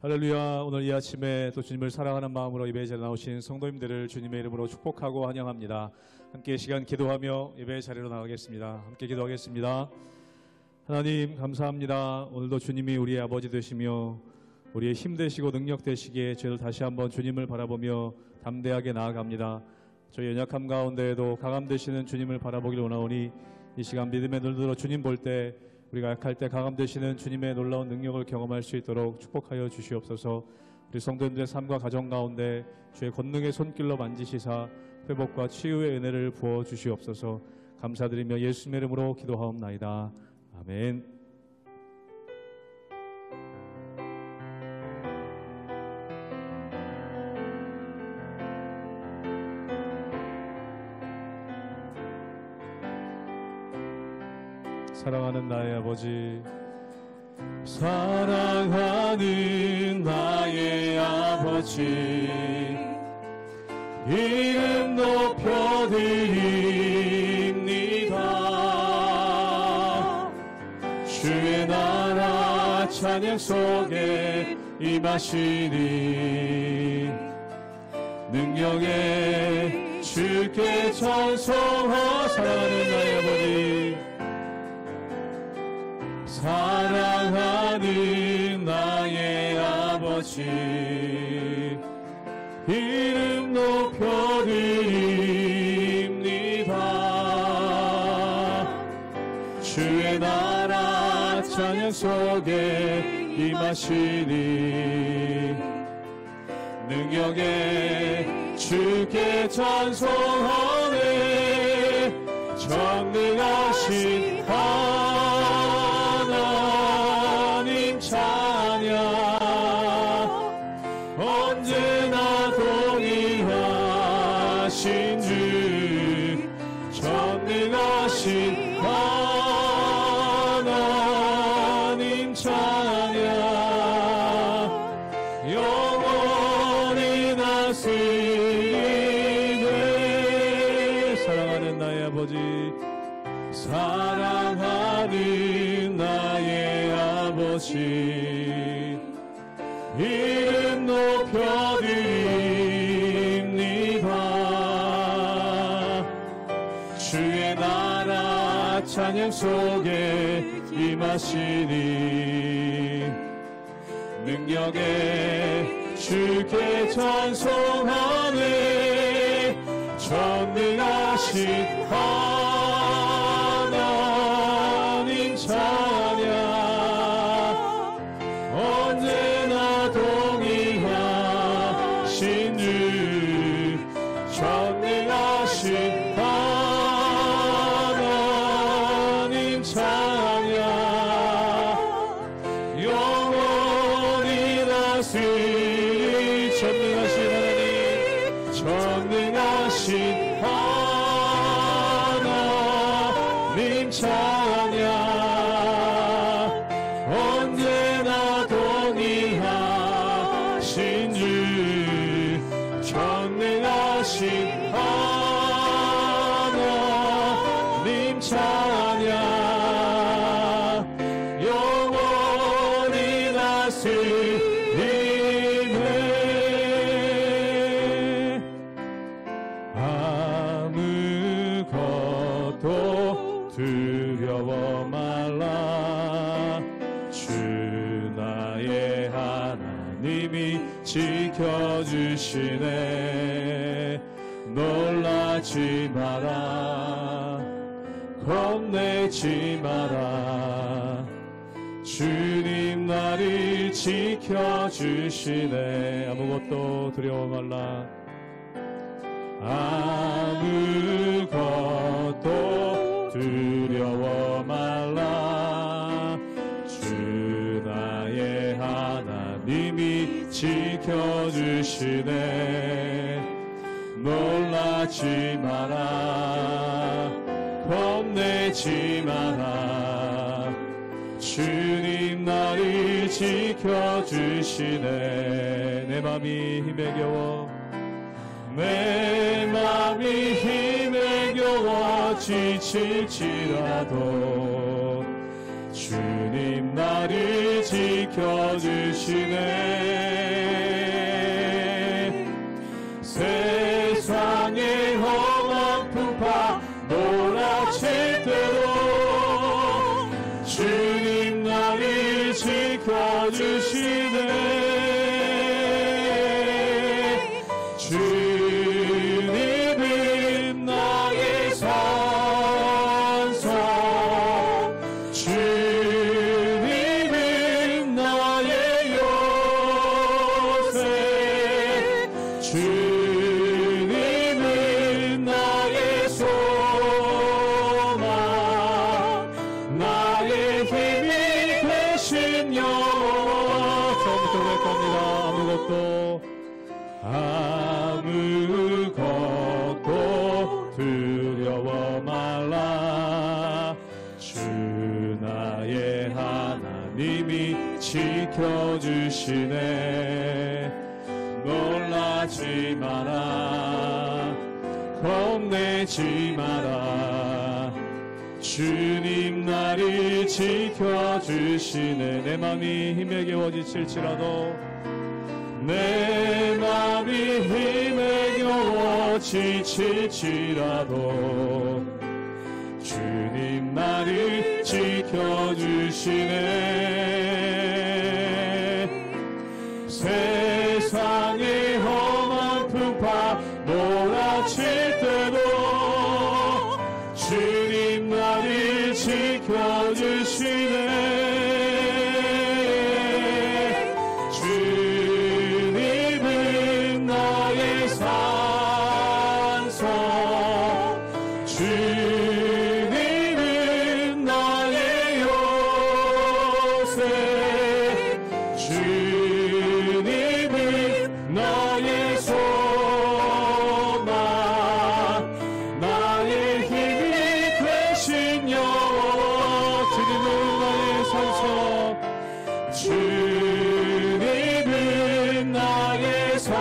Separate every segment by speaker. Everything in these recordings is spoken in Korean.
Speaker 1: 할렐루야. 오늘 이 아침에 또 주님을 사랑하는 마음으로 예배에 잘 나오신 성도님들을 주님의 이름으로 축복하고 환영합니다. 함께 시간 기도하며 예배의 자리로 나가겠습니다. 함께 기도하겠습니다. 하나님 감사합니다. 오늘도 주님이 우리의 아버지 되시며 우리의 힘 되시고 능력 되시기에 저희를 다시 한번 주님을 바라보며 담대하게 나아갑니다. 저희 연약함 가운데에도 강함 되시는 주님을 바라보길 원하오니 이 시간 믿음의 눈을 들어 주님 볼 때 우리가 약할 때 강함 되시는 주님의 놀라운 능력을 경험할 수 있도록 축복하여 주시옵소서. 우리 성도님들의 삶과 가정 가운데 주의 권능의 손길로 만지시사 회복과 치유의 은혜를 부어 주시옵소서. 감사드리며 예수님의 이름으로 기도하옵나이다. 아멘. 사랑하는 나의 아버지, 사랑하는 나의 아버지, 이름 높여드립니다. 주의 나라 찬양 속에 임하시니 능력에 주께 찬송하. 사랑하는 나의 아버지, 사랑하는 나의 아버지, 이름 높여드립니다. 주의 나라 찬양 속에 임하시니 능력에 주께 찬송하네. 전능하신 하나님 찬양, 언제나 동일하신 주, 전능하신 하나님 찬양, 영원히 다스리네. 사랑하는 나의 아버지, 사랑하는 나의 아버지, 이름 높여드립니다. 주의 나라 찬양 속에 임하시니 능력에 주께 찬송하네. 전능하신 하나님 찬양, 언제나 동일하신 주, 전능하신 하나님 찬양, 영원히 다스리. 전능하신 하나님, 전능하신 하나님 찬양, 언제나 동일하신 주, 전능하신 하나님 찬양, 영원히 다스리네. 아무것도 두려워 말라. 주 나의 하나님이 지켜주시네. 놀라지 마라, 겁내지 마라. 주님 나를 지켜주시네. 아무것도 두려워 말라. 아무것도 두려워 말라. 주 나의 하나님이 지켜주시네. 놀라지 마라, 겁내지 마라. 주님 나를 지켜주시네. 내 맘이 힘에 겨워, 내 맘이 힘에 겨워 지칠지라도 주 주님 나를 지켜주시네. 세상의 험한 풍파 몰아칠 때도 주님 나를 지켜주시네. 주님은 나의 산성, 주님은 나의 요새, 주님은 나의 소망, 나의 힘이 되신 영원. 처음부터 고백합니다. 아무것도 두려워 말라. 주 나의 하나님이 지켜주시네. 놀라지 마라, 겁내지 마라. 주님 나를 지켜주시네. 내 맘이 힘에 겨워 지칠지라도, 내 맘이 힘에 겨워 지칠지라도 주님 나를 지켜주시네. 세상의 험한 풍파 몰아칠 때도 주님 나를 지켜주시네. 주님은 나의 요새, 주님은 나의 소망, 나의 힘이 되신 영원. 주님은 나의 산성, 주님은 나의 산성,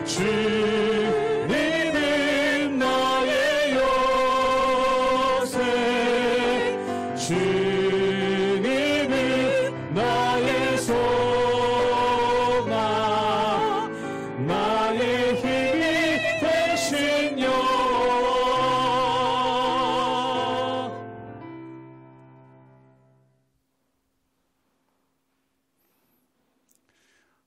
Speaker 1: 주님은 나의 요새, 주님은 나의 소망, 나의 힘이 되신 영원.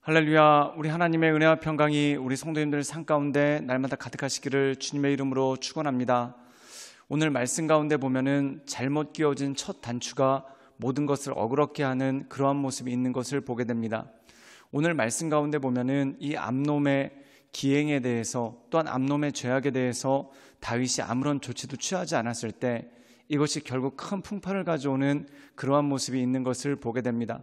Speaker 2: 할렐루야. 우리 하나님의 은혜와 평강이 우리 성도님들 삶 가운데 날마다 가득하시기를 주님의 이름으로 축원합니다. 오늘 말씀 가운데 보면은 잘못 끼워진 첫 단추가 모든 것을 어그럽게 하는 그러한 모습이 있는 것을 보게 됩니다. 오늘 말씀 가운데 보면은 이 암놈의 기행에 대해서, 또한 암놈의 죄악에 대해서 다윗이 아무런 조치도 취하지 않았을 때 이것이 결국 큰 풍파를 가져오는 그러한 모습이 있는 것을 보게 됩니다.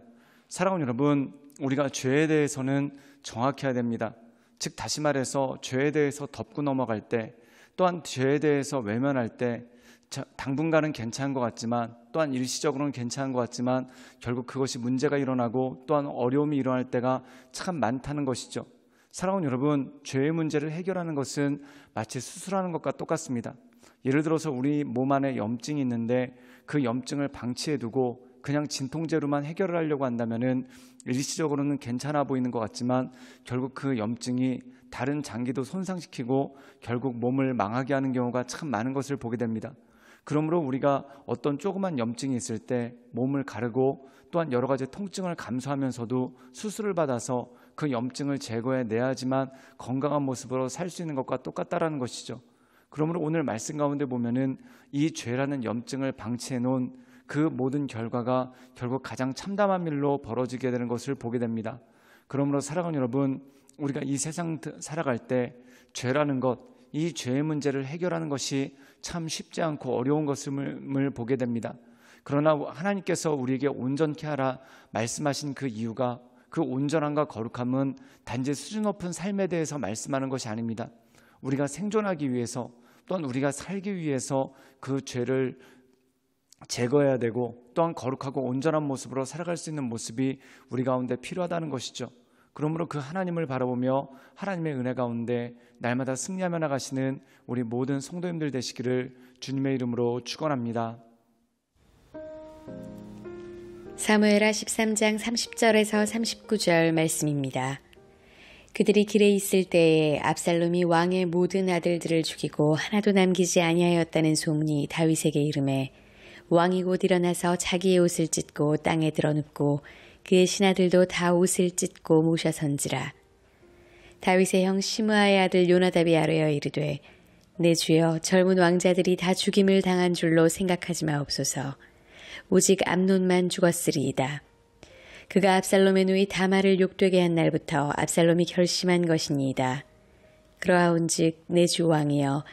Speaker 2: 사랑하는 여러분, 우리가 죄에 대해서는 정확해야 됩니다. 즉 다시 말해서 죄에 대해서 덮고 넘어갈 때, 또한 죄에 대해서 외면할 때 당분간은 괜찮은 것 같지만, 또한 일시적으로는 괜찮은 것 같지만 결국 그것이 문제가 일어나고 또한 어려움이 일어날 때가 참 많다는 것이죠. 사랑하는 여러분, 죄의 문제를 해결하는 것은 마치 수술하는 것과 똑같습니다. 예를 들어서 우리 몸 안에 염증이 있는데 그 염증을 방치해두고 그냥 진통제로만 해결을 하려고 한다면은 일시적으로는 괜찮아 보이는 것 같지만 결국 그 염증이 다른 장기도 손상시키고 결국 몸을 망하게 하는 경우가 참 많은 것을 보게 됩니다. 그러므로 우리가 어떤 조그만 염증이 있을 때 몸을 가르고 또한 여러 가지 통증을 감수하면서도 수술을 받아서 그 염증을 제거해내야지만 건강한 모습으로 살 수 있는 것과 똑같다라는 것이죠. 그러므로 오늘 말씀 가운데 보면은 이 죄라는 염증을 방치해 놓은 그 모든 결과가 결국 가장 참담한 일로 벌어지게 되는 것을 보게 됩니다. 그러므로 사랑하는 여러분, 우리가 이 세상 살아갈 때 죄라는 것, 이 죄의 문제를 해결하는 것이 참 쉽지 않고 어려운 것을 보게 됩니다. 그러나 하나님께서 우리에게 온전케 하라 말씀하신 그 이유가, 그 온전함과 거룩함은 단지 수준 높은 삶에 대해서 말씀하는 것이 아닙니다. 우리가 생존하기 위해서, 또한 우리가 살기 위해서 그 죄를 제거해야 되고 또한 거룩하고 온전한 모습으로 살아갈 수 있는 모습이 우리 가운데 필요하다는 것이죠. 그러므로 그 하나님을 바라보며 하나님의 은혜 가운데 날마다 승리하며 나가시는 우리 모든 성도님들 되시기를 주님의 이름으로 축원합니다.
Speaker 3: 사무엘하 13장 30절에서 39절 말씀입니다. 그들이 길에 있을 때에 압살롬이 왕의 모든 아들들을 죽이고 하나도 남기지 아니하였다는 소문이 다윗에게 이르매 왕이 곧 일어나서 자기의 옷을 찢고 땅에 드러눕고 그의 신하들도 다 옷을 찢고 모셔선지라. 다윗의 형 시므아의 아들 요나답이 아뢰어 이르되 내 주여 젊은 왕자들이 다 죽임을 당한 줄로 생각하지 마옵소서. 오직 암논만 죽었으리이다. 그가 압살롬의 누이 다말을 욕되게 한 날부터 압살롬이 결심한 것이니이다. 그러하온즉 내 주 왕이여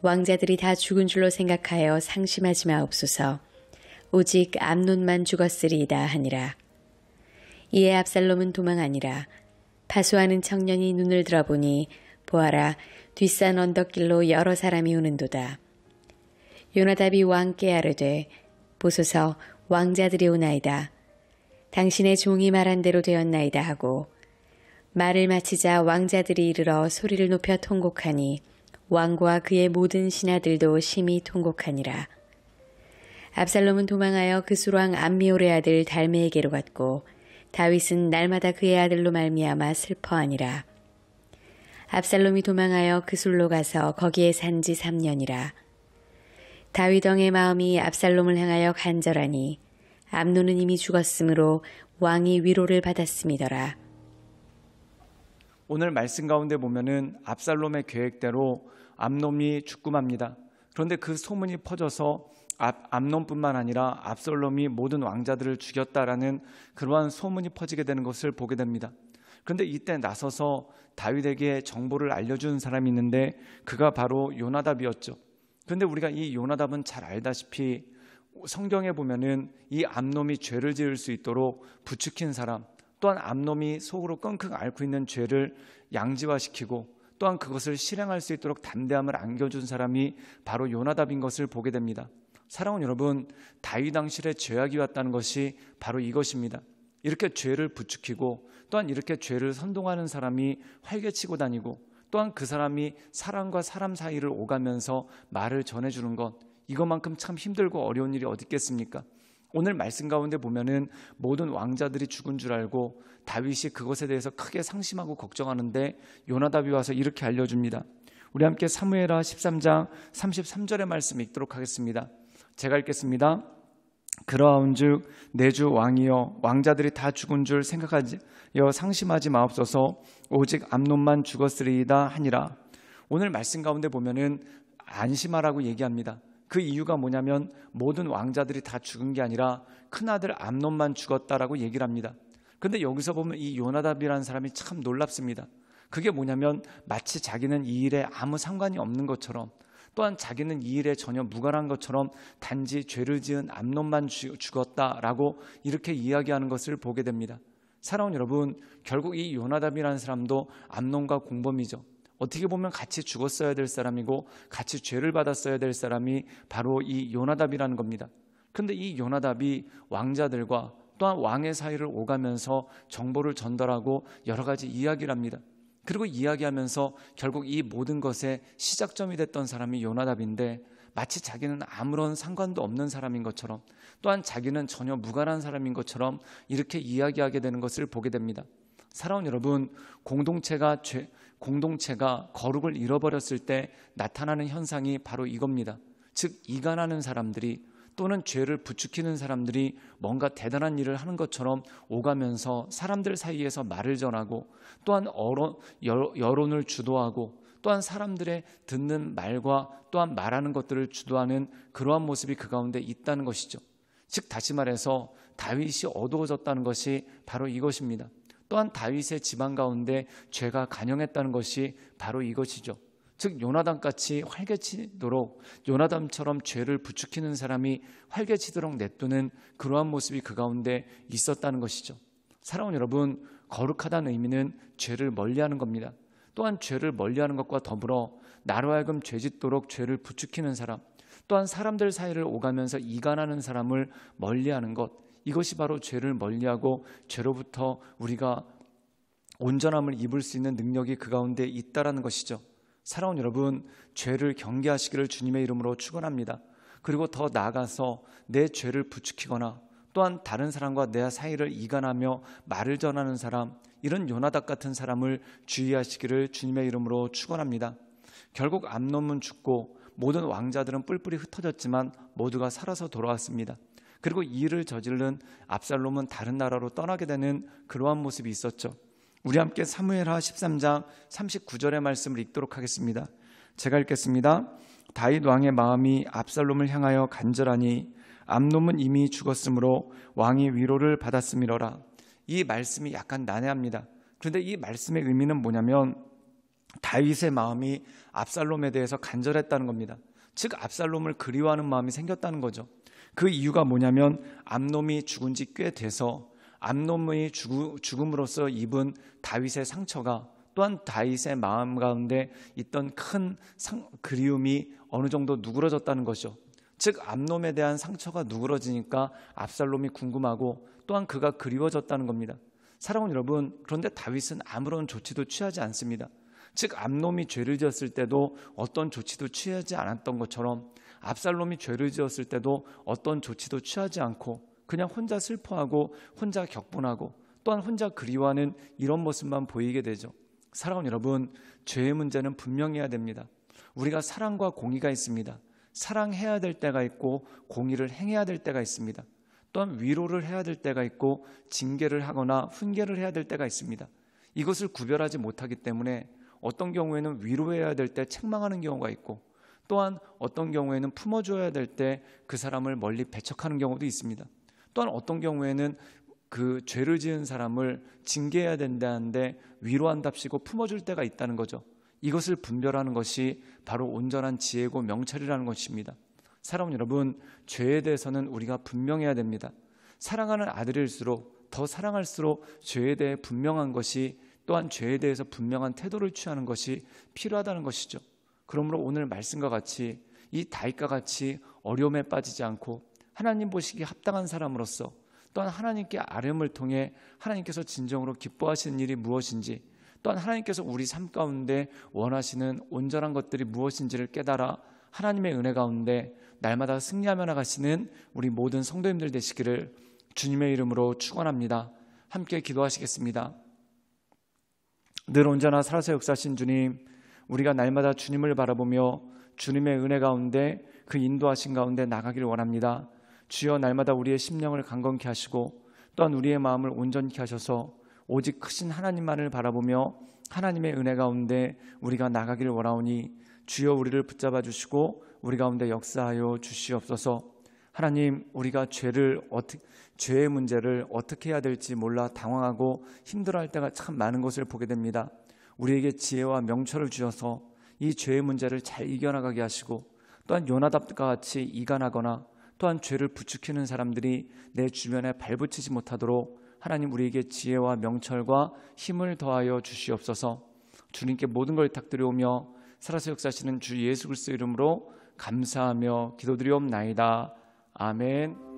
Speaker 3: 왕자들이 다 죽은 줄로 생각하여 상심하지 마옵소서. 오직 암논만 죽었으리이다 하니라. 이에 압살롬은 도망하니라. 파수하는 청년이 눈을 들어보니 보아라 뒷산 언덕길로 여러 사람이 오는도다. 요나답이 왕께 아뢰되 보소서 왕자들이 오나이다. 당신의 종이 말한 대로 되었나이다 하고 말을 마치자 왕자들이 이르러 소리를 높여 통곡하니 왕과 그의 모든 신하들도 심히 통곡하니라. 압살롬은 도망하여 그술왕 암미올의 아들 달메에게로 갔고 다윗은 날마다 그의 아들로 말미암아 슬퍼하니라. 압살롬이 도망하여 그술로 가서 거기에 산지 3년이라. 다윗 왕의 마음이 압살롬을 향하여 간절하니 암논은 이미 죽었으므로 왕이 위로를 받았음이더라.
Speaker 2: 오늘 말씀 가운데 보면은 압살롬의 계획대로 암논이 죽고 맙니다. 그런데 그 소문이 퍼져서 암논뿐만 아니라 압살롬이 모든 왕자들을 죽였다라는 그러한 소문이 퍼지게 되는 것을 보게 됩니다. 그런데 이때 나서서 다윗에게 정보를 알려준 사람이 있는데 그가 바로 요나답이었죠. 그런데 우리가 이 요나답은 잘 알다시피 성경에 보면은 이 암논이 죄를 지을 수 있도록 부추긴 사람, 또한 암논이 속으로 끙끙 앓고 있는 죄를 양지화시키고 또한 그것을 실행할 수 있도록 담대함을 안겨준 사람이 바로 요나답인 것을 보게 됩니다. 사랑하는 여러분, 다윗 왕실에 죄악이 왔다는 것이 바로 이것입니다. 이렇게 죄를 부추기고 또한 이렇게 죄를 선동하는 사람이 활개치고 다니고 또한 그 사람이 사람과 사람 사이를 오가면서 말을 전해주는 것, 이것만큼 참 힘들고 어려운 일이 어디 있겠습니까? 오늘 말씀 가운데 보면은 모든 왕자들이 죽은 줄 알고 다윗이 그것에 대해서 크게 상심하고 걱정하는데 요나답이 와서 이렇게 알려줍니다. 우리 함께 사무엘하 13장 33절의 말씀 읽도록 하겠습니다. 제가 읽겠습니다. 그러하온즉 내 주 왕이여 왕자들이 다 죽은 줄 생각하여 상심하지 마옵소서. 오직 암논만 죽었으리이다 하니라. 오늘 말씀 가운데 보면은 안심하라고 얘기합니다. 그 이유가 뭐냐면 모든 왕자들이 다 죽은 게 아니라 큰아들 암논만 죽었다라고 얘기를 합니다. 그런데 여기서 보면 이 요나답이라는 사람이 참 놀랍습니다. 그게 뭐냐면 마치 자기는 이 일에 아무 상관이 없는 것처럼 또한 자기는 이 일에 전혀 무관한 것처럼 단지 죄를 지은 암논만 죽었다라고 이렇게 이야기하는 것을 보게 됩니다. 사랑하는 여러분, 결국 이 요나답이라는 사람도 암논과 공범이죠. 어떻게 보면 같이 죽었어야 될 사람이고 같이 죄를 받았어야 될 사람이 바로 이 요나답이라는 겁니다. 그런데 이 요나답이 왕자들과 또한 왕의 사이를 오가면서 정보를 전달하고 여러 가지 이야기를 합니다. 그리고 이야기하면서 결국 이 모든 것의 시작점이 됐던 사람이 요나답인데 마치 자기는 아무런 상관도 없는 사람인 것처럼 또한 자기는 전혀 무관한 사람인 것처럼 이렇게 이야기하게 되는 것을 보게 됩니다. 사랑하는 여러분, 공동체가 거룩을 잃어버렸을 때 나타나는 현상이 바로 이겁니다. 즉 이간하는 사람들이 또는 죄를 부추기는 사람들이 뭔가 대단한 일을 하는 것처럼 오가면서 사람들 사이에서 말을 전하고 또한 여론을 주도하고 또한 사람들의 듣는 말과 또한 말하는 것들을 주도하는 그러한 모습이 그 가운데 있다는 것이죠. 즉 다시 말해서 다윗이 어두워졌다는 것이 바로 이것입니다. 또한 다윗의 집안 가운데 죄가 간영했다는 것이 바로 이것이죠. 즉 요나단같이 활개치도록 요나단처럼 죄를 부추기는 사람이 활개치도록 내두는 그러한 모습이 그 가운데 있었다는 것이죠. 사랑하는 여러분, 거룩하다는 의미는 죄를 멀리하는 겁니다. 또한 죄를 멀리하는 것과 더불어 나로 하여금 죄짓도록 죄를 부추기는 사람, 또한 사람들 사이를 오가면서 이간하는 사람을 멀리하는 것, 이것이 바로 죄를 멀리하고 죄로부터 우리가 온전함을 입을 수 있는 능력이 그 가운데 있다라는 것이죠. 사랑하는 여러분, 죄를 경계하시기를 주님의 이름으로 축원합니다. 그리고 더 나아가서 내 죄를 부추기거나 또한 다른 사람과 내 사이를 이간하며 말을 전하는 사람, 이런 요나답 같은 사람을 주의하시기를 주님의 이름으로 축원합니다. 결국 암논은 죽고 모든 왕자들은 뿔뿔이 흩어졌지만 모두가 살아서 돌아왔습니다. 그리고 이 일을 저지른 압살롬은 다른 나라로 떠나게 되는 그러한 모습이 있었죠. 우리 함께 사무엘하 13장 39절의 말씀을 읽도록 하겠습니다. 제가 읽겠습니다. 다윗 왕의 마음이 압살롬을 향하여 간절하니 암논은 이미 죽었으므로 왕이 위로를 받았음이로라. 이 말씀이 약간 난해합니다. 그런데 이 말씀의 의미는 뭐냐면 다윗의 마음이 압살롬에 대해서 간절했다는 겁니다. 즉 압살롬을 그리워하는 마음이 생겼다는 거죠. 그 이유가 뭐냐면 암논이 죽은 지 꽤 돼서 암논의 죽음으로써 입은 다윗의 상처가 또한 다윗의 마음 가운데 있던 큰 그리움이 어느 정도 누그러졌다는 것이죠. 즉 암논에 대한 상처가 누그러지니까 압살롬이 궁금하고 또한 그가 그리워졌다는 겁니다. 사랑하는 여러분, 그런데 다윗은 아무런 조치도 취하지 않습니다. 즉 암논이 죄를 지었을 때도 어떤 조치도 취하지 않았던 것처럼 압살롬이 죄를 지었을 때도 어떤 조치도 취하지 않고 그냥 혼자 슬퍼하고 혼자 격분하고 또한 혼자 그리워하는 이런 모습만 보이게 되죠. 사랑하는 여러분, 죄의 문제는 분명해야 됩니다. 우리가 사랑과 공의가 있습니다. 사랑해야 될 때가 있고 공의를 행해야 될 때가 있습니다. 또한 위로를 해야 될 때가 있고 징계를 하거나 훈계를 해야 될 때가 있습니다. 이것을 구별하지 못하기 때문에 어떤 경우에는 위로해야 될 때 책망하는 경우가 있고 또한 어떤 경우에는 품어줘야 될 때 그 사람을 멀리 배척하는 경우도 있습니다. 또한 어떤 경우에는 그 죄를 지은 사람을 징계해야 된다는데 위로한답시고 품어줄 때가 있다는 거죠. 이것을 분별하는 것이 바로 온전한 지혜고 명철이라는 것입니다. 사랑하는 여러분, 죄에 대해서는 우리가 분명해야 됩니다. 사랑하는 아들일수록 더 사랑할수록 죄에 대해 분명한 것이 또한 죄에 대해서 분명한 태도를 취하는 것이 필요하다는 것이죠. 그러므로 오늘 말씀과 같이 이 다윗과 같이 어려움에 빠지지 않고 하나님 보시기에 합당한 사람으로서 또한 하나님께 아뢰음을 통해 하나님께서 진정으로 기뻐하시는 일이 무엇인지 또한 하나님께서 우리 삶 가운데 원하시는 온전한 것들이 무엇인지를 깨달아 하나님의 은혜 가운데 날마다 승리하며 나가시는 우리 모든 성도님들 되시기를 주님의 이름으로 축원합니다. 함께 기도하시겠습니다. 늘 언제나 살아서 역사하신 주님, 우리가 날마다 주님을 바라보며 주님의 은혜 가운데 그 인도하신 가운데 나가기를 원합니다. 주여, 날마다 우리의 심령을 강건케 하시고 또한 우리의 마음을 온전케 하셔서 오직 크신 하나님만을 바라보며 하나님의 은혜 가운데 우리가 나가기를 원하오니 주여, 우리를 붙잡아 주시고 우리 가운데 역사하여 주시옵소서. 하나님, 우리가 죄의 문제를 어떻게 해야 될지 몰라 당황하고 힘들어할 때가 참 많은 것을 보게 됩니다. 우리에게 지혜와 명철을 주셔서 이 죄의 문제를 잘 이겨나가게 하시고 또한 요나답과 같이 이간하거나 또한 죄를 부추기는 사람들이 내 주변에 발붙이지 못하도록 하나님 우리에게 지혜와 명철과 힘을 더하여 주시옵소서. 주님께 모든 걸 탁드려오며 살아서 역사하시는 주 예수 그리스도 이름으로 감사하며 기도드리옵나이다. 아멘.